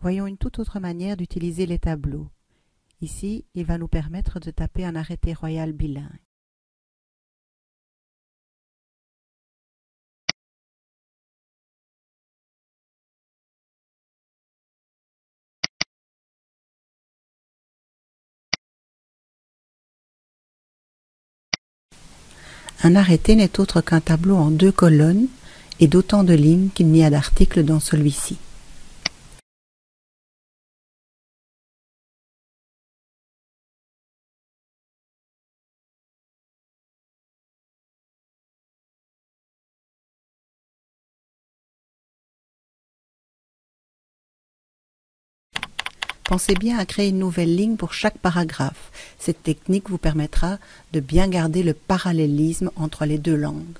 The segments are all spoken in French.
Voyons une toute autre manière d'utiliser les tableaux. Ici, il va nous permettre de taper un arrêté royal bilingue. Un arrêté n'est autre qu'un tableau en 2 colonnes et d'autant de lignes qu'il n'y a d'articles dans celui-ci. Pensez bien à créer une nouvelle ligne pour chaque paragraphe. Cette technique vous permettra de bien garder le parallélisme entre les deux langues.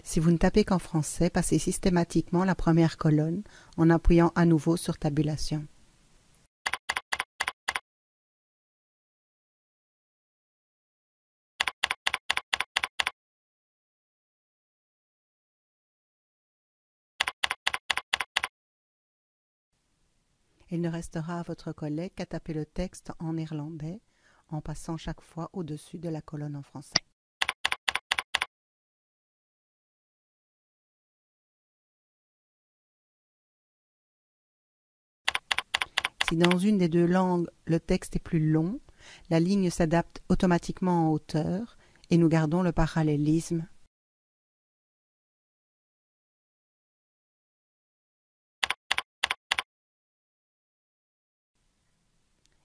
Si vous ne tapez qu'en français, passez systématiquement la première colonne en appuyant à nouveau sur Tabulation. Il ne restera à votre collègue qu'à taper le texte en néerlandais en passant chaque fois au-dessus de la colonne en français. Si dans une des deux langues le texte est plus long, la ligne s'adapte automatiquement en hauteur et nous gardons le parallélisme.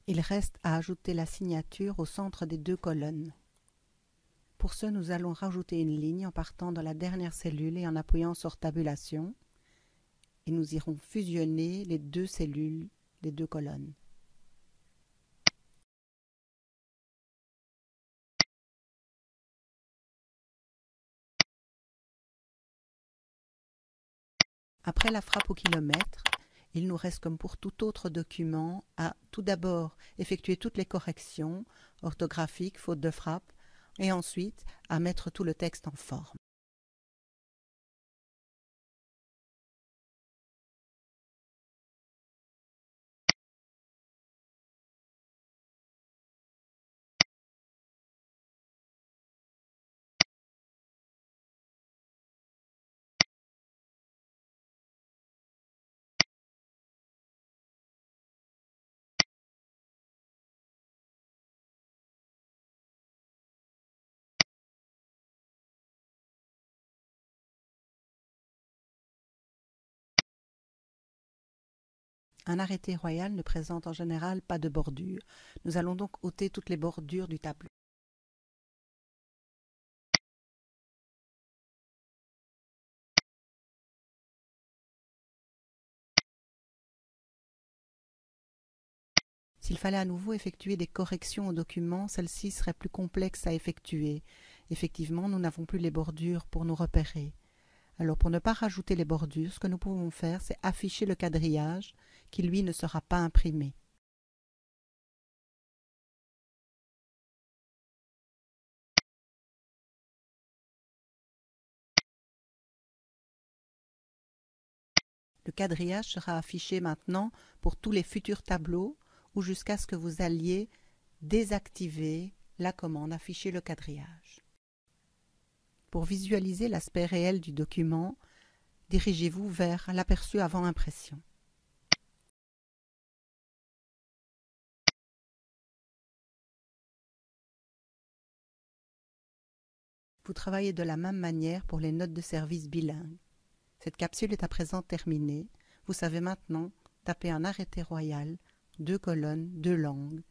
Il reste à ajouter la signature au centre des deux colonnes. Pour ce, nous allons rajouter une ligne en partant de la dernière cellule et en appuyant sur Tabulation. Et nous irons fusionner les deux cellules des deux colonnes. Après la frappe au kilomètre, il nous reste comme pour tout autre document à tout d'abord effectuer toutes les corrections orthographiques, fautes de frappe, et ensuite à mettre tout le texte en forme. Un arrêté royal ne présente en général pas de bordure. Nous allons donc ôter toutes les bordures du tableau. S'il fallait à nouveau effectuer des corrections au document, celles-ci seraient plus complexes à effectuer. Effectivement, nous n'avons plus les bordures pour nous repérer. Alors pour ne pas rajouter les bordures, ce que nous pouvons faire, c'est afficher le quadrillage qui, lui, ne sera pas imprimé. Le quadrillage sera affiché maintenant pour tous les futurs tableaux ou jusqu'à ce que vous alliez désactiver la commande afficher le quadrillage. Pour visualiser l'aspect réel du document, dirigez-vous vers l'aperçu avant impression. Vous travaillez de la même manière pour les notes de service bilingues. Cette capsule est à présent terminée. Vous savez maintenant taper un arrêté royal, 2 colonnes, 2 langues,